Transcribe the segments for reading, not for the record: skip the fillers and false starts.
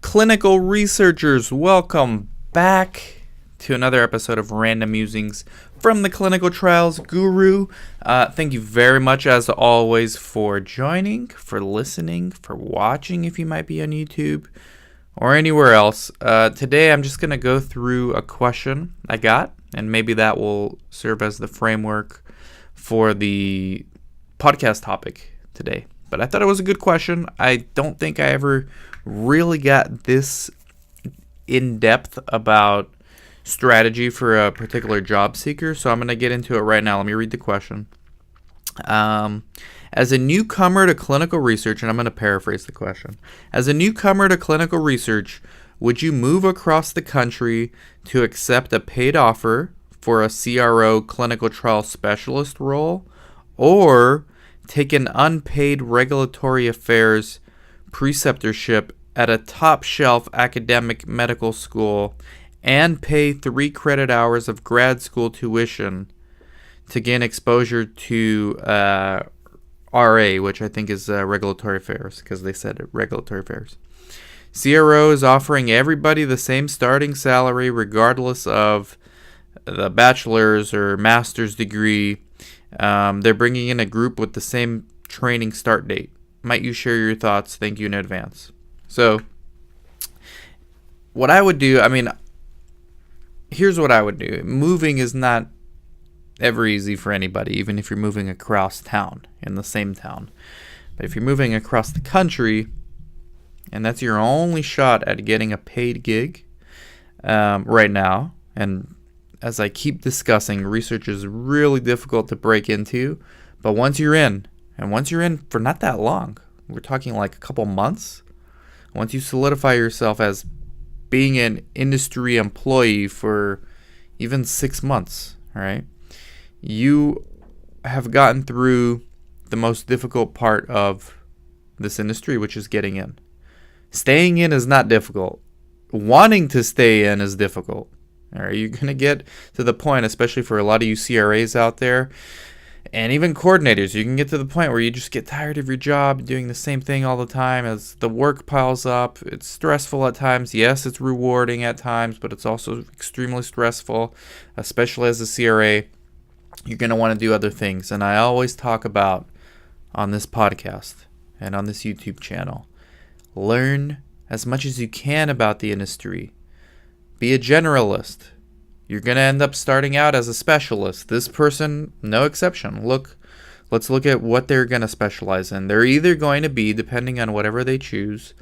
Clinical researchers, welcome back to another episode of Random Musings from the Clinical Trials Guru. Thank you very much, as always, for joining, for listening, for watching if you might be on YouTube or anywhere else. Today I'm just going to go through a question I got, and maybe that will serve as the framework for the podcast topic today. But I thought it was a good question. I don't think I ever really got this in depth about strategy for a particular job seeker, so I'm going to get into it right now. Let me read the question. As a newcomer to clinical research, and I'm going to paraphrase the question. As a newcomer to clinical research, would you move across the country to accept a paid offer for a CRO clinical trial specialist role, or take an unpaid regulatory affairs preceptorship at a top-shelf academic medical school and pay 3 credit hours of grad school tuition to gain exposure to RA, which I think is regulatory affairs, because they said regulatory affairs. CRO is offering everybody the same starting salary regardless of the bachelor's or master's degree. They're bringing in a group with the same training start date. Might you share your thoughts? Thank you in advance. So, what I would do, here's what I would do. Moving is not ever easy for anybody, even if you're moving across town, in the same town. But if you're moving across the country, and that's your only shot at getting a paid gig right now, and as I keep discussing, research is really difficult to break into, but once you're in, and once you're in for not that long, we're talking like a couple months, once you solidify yourself as being an industry employee for even 6 months, all right, you have gotten through the most difficult part of this industry, which is getting in. Staying in is not difficult. Wanting to stay in is difficult. All right, you're going to get to the point, especially for a lot of you CRAs out there, and even coordinators, you can get to the point where you just get tired of your job, doing the same thing all the time as the work piles up. It's stressful at times. Yes, it's rewarding at times, but it's also extremely stressful, especially as a CRA. You're going to want to do other things. And I always talk about on this podcast and on this YouTube channel, learn as much as you can about the industry. Be a generalist. You're going to end up starting out as a specialist. This person, no exception. Let's look at what they're going to specialize in. They're either going to be, depending on whatever they choose,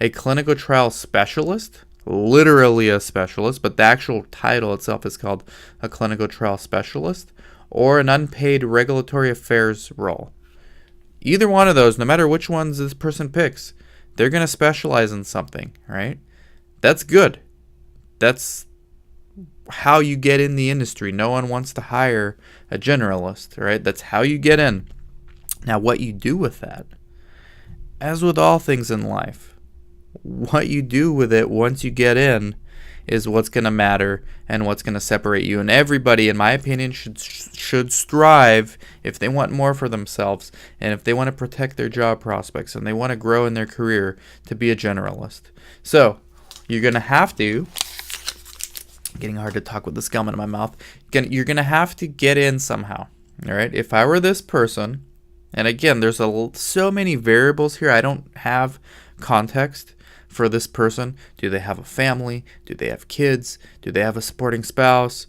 a clinical trial specialist, literally a specialist, but the actual title itself is called a clinical trial specialist, or an unpaid regulatory affairs role. Either one of those, no matter which ones this person picks, they're going to specialize in something, right? That's good. That's how you get in the industry. No one wants to hire a generalist, right? That's how you get in. Now, what you do with that, as with all things in life, what you do with it once you get in is what's going to matter and what's going to separate you. And everybody, in my opinion, should strive, if they want more for themselves and if they want to protect their job prospects and they want to grow in their career, to be a generalist. So you're going to have to, getting hard to talk with this gum in my mouth, you're going to have to get in somehow. All right. If I were this person, and again, there's so many variables here. I don't have context for this person. Do they have a family? Do they have kids? Do they have a supporting spouse?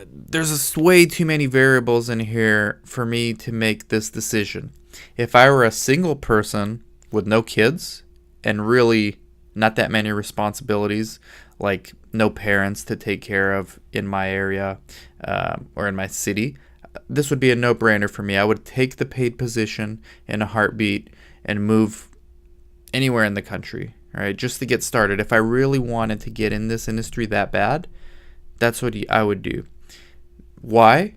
There's way too many variables in here for me to make this decision. If I were a single person with no kids and really not that many responsibilities, like no parents to take care of in my area or in my city, this would be a no-brainer for me. I would take the paid position in a heartbeat and move anywhere in the country, right? Just to get started. If I really wanted to get in this industry that bad, that's what I would do. Why?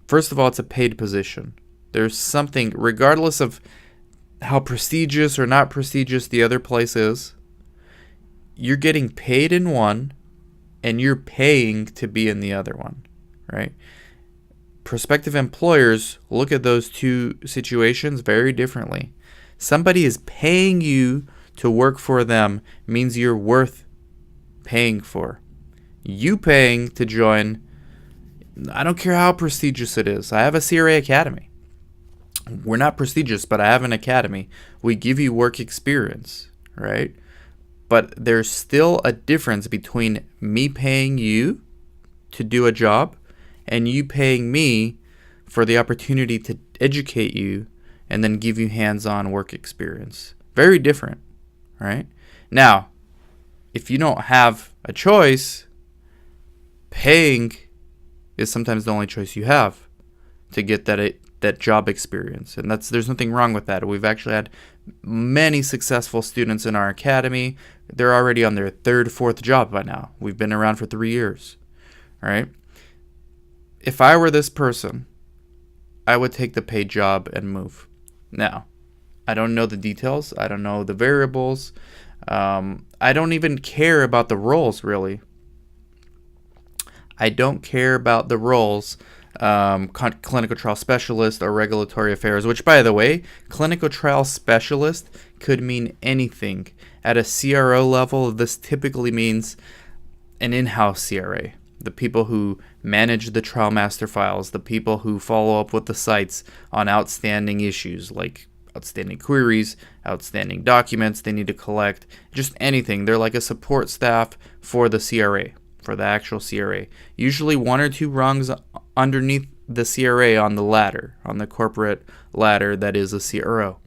First of all, it's a paid position. There's something, regardless of how prestigious or not prestigious the other place is, you're getting paid in one and you're paying to be in the other one, right? prospective employers look at those two situations very differently. Somebody is paying you to work for them means you're worth paying for. You paying to join, I don't care how prestigious it is. I have a CRA academy. We're not prestigious, but I have an academy. We give you work experience, right? But there's still a difference between me paying you to do a job and you paying me for the opportunity to educate you and then give you hands-on work experience. Very different, right? Now, if you don't have a choice, paying is sometimes the only choice you have to get that job experience. And there's nothing wrong with that. We've actually had many successful students in our academy. They're already on their third, fourth job by now. We've been around for 3 years, all right? If I were this person, I would take the paid job and move. Now, I don't know the details. I don't know the variables. I don't even care about the roles, really. I don't care about the roles, clinical trial specialist or regulatory affairs, which, by the way, clinical trial specialist could mean anything. At a CRO level, this typically means an in-house CRA. The people who manage the trial master files, the people who follow up with the sites on outstanding issues like outstanding queries, outstanding documents they need to collect, just anything. They're like a support staff for the CRA, for the actual CRA. Usually 1 or 2 rungs underneath the CRA on the ladder, on the corporate ladder that is a CRO.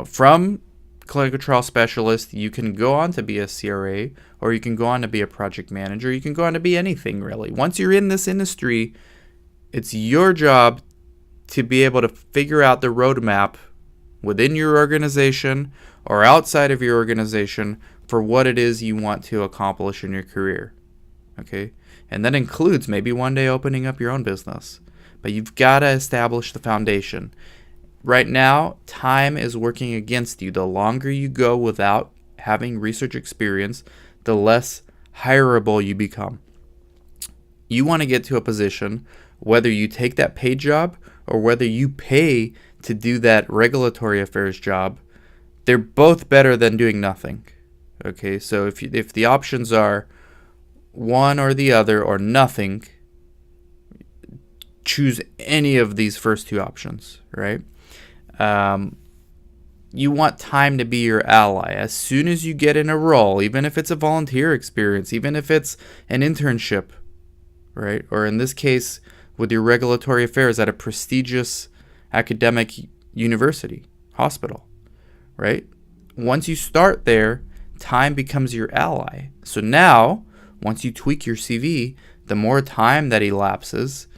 From clinical trial specialist, you can go on to be a CRA, or you can go on to be a project manager. You can go on to be anything, really. Once you're in this industry, it's your job to be able to figure out the roadmap within your organization or outside of your organization for what it is you want to accomplish in your career. Okay? And that includes maybe one day opening up your own business. But you've got to establish the foundation. Right now, time is working against you. The longer you go without having research experience, the less hireable you become. You want to get to a position, whether you take that paid job or whether you pay to do that regulatory affairs job, they're both better than doing nothing. Okay, so if the options are one or the other or nothing, choose any of these first 2 options, right? You want time to be your ally. As soon as you get in a role, even if it's a volunteer experience, even if it's an internship, right? Or in this case, with your regulatory affairs at a prestigious academic university, hospital, right? Once you start there, time becomes your ally. So now, once you tweak your CV, the more time that elapses,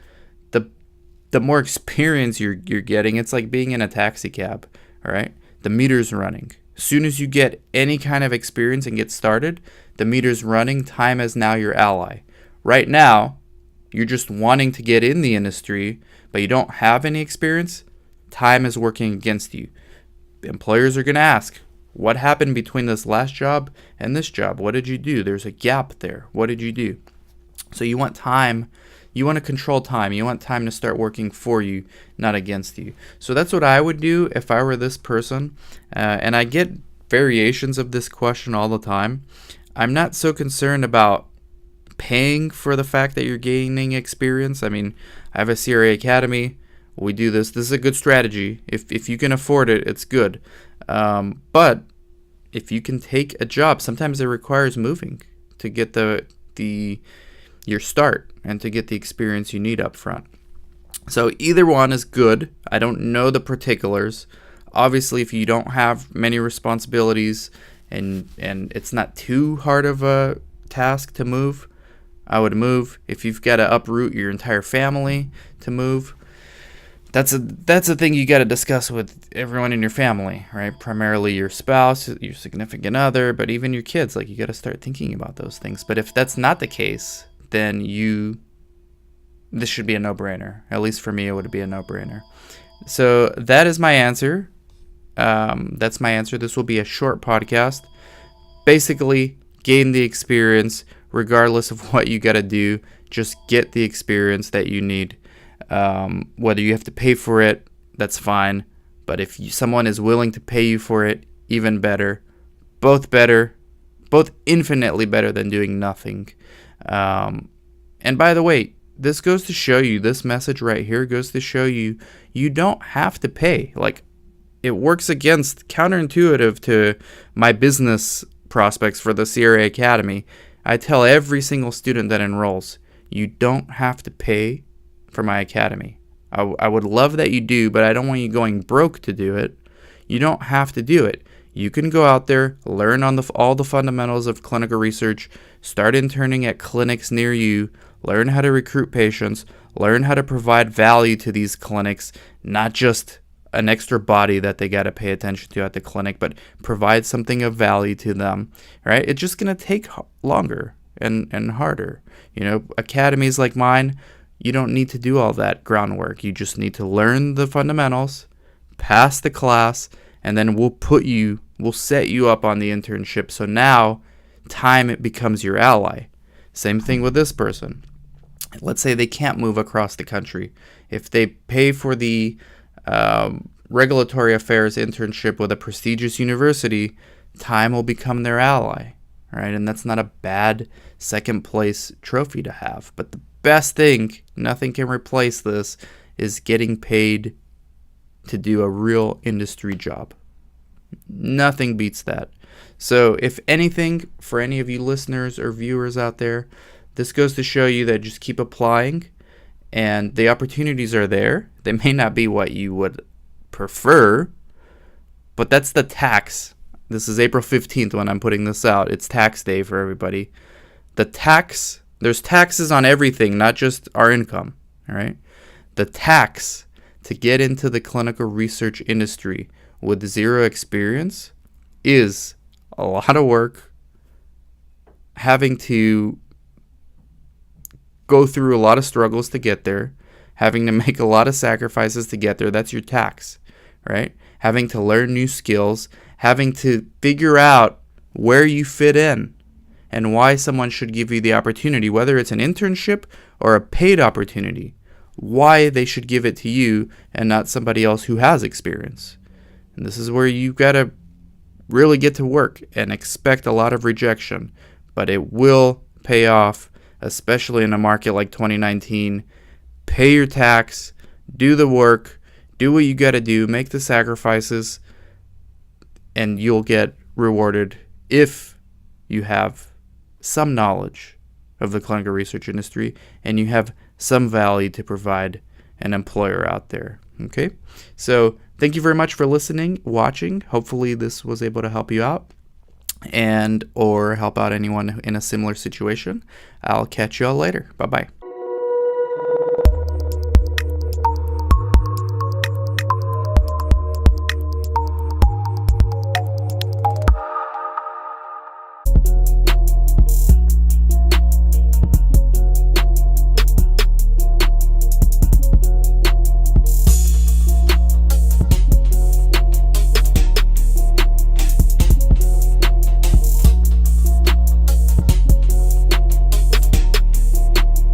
the more experience you're getting. It's like being in a taxi cab, all right? The meter's running. As soon as you get any kind of experience and get started, the meter's running. Time is now your ally. Right now, you're just wanting to get in the industry, but you don't have any experience. Time is working against you. Employers are going to ask, what happened between this last job and this job? What did you do? There's a gap there. What did you do? So you want time. You want to control time. You want time to start working for you, not against you. So that's what I would do if I were this person. And I get variations of this question all the time. I'm not so concerned about paying for the fact that you're gaining experience. I mean, I have a CRA academy. We do this. This is a good strategy. If you can afford it, it's good. But if you can take a job, sometimes it requires moving to get your start and to get the experience you need up front. So either one is good. I don't know the particulars. Obviously, if you don't have many responsibilities and it's not too hard of a task to move, I would move. If you've got to uproot your entire family to move, that's a thing you got to discuss with everyone in your family, right? Primarily your spouse, your significant other, but even your kids. Like, you got to start thinking about those things. But if that's not the case, then this should be a no-brainer. At least for me, it would be a no-brainer. So that is my answer. That's my answer. This will be a short podcast. Basically, gain the experience regardless of what you got to do. Just get the experience that you need. Whether you have to pay for it, that's fine. But if someone is willing to pay you for it, even better. Both better. Both infinitely better than doing nothing. And by the way, this goes to show you, this message right here goes to show you, you don't have to pay. Like, it works against, counterintuitive to my business prospects for the CRA Academy. I tell every single student that enrolls, you don't have to pay for my academy. I would love that you do, but I don't want you going broke to do it. You don't have to do it. You can go out there, learn on all the fundamentals of clinical research, start interning at clinics near you, learn how to recruit patients, learn how to provide value to these clinics, not just an extra body that they got to pay attention to at the clinic, but provide something of value to them, right? It's just going to take longer and harder. You know, academies like mine, you don't need to do all that groundwork. You just need to learn the fundamentals, pass the class, and then we'll set you up on the internship. So now time, it becomes your ally. Same thing with this person. Let's say they can't move across the country. If they pay for the regulatory affairs internship with a prestigious university, time will become their ally, right? And that's not a bad second place trophy to have. But the best thing, nothing can replace this, is getting paid to do a real industry job. Nothing beats that. So if anything, for any of you listeners or viewers out there, this goes to show you that just keep applying, and the opportunities are there. They may not be what you would prefer, but that's the tax. This is April 15th when I'm putting this out. It's tax day for everybody. There's taxes on everything, not just our income, all right? The tax to get into the clinical research industry with zero experience is a lot of work, having to go through a lot of struggles to get there, having to make a lot of sacrifices to get there. That's your tax, right? Having to learn new skills, having to figure out where you fit in and why someone should give you the opportunity, whether it's an internship or a paid opportunity, why they should give it to you and not somebody else who has experience. And this is where you got to really get to work and expect a lot of rejection, but it will pay off, especially in a market like 2019. Pay your tax, do the work, do what you got to do, make the sacrifices, and you'll get rewarded if you have some knowledge of the clinical research industry and you have some value to provide an employer out there. Okay? So thank you very much for listening, watching. Hopefully this was able to help you out and or help out anyone in a similar situation. I'll catch you all later. Bye-bye.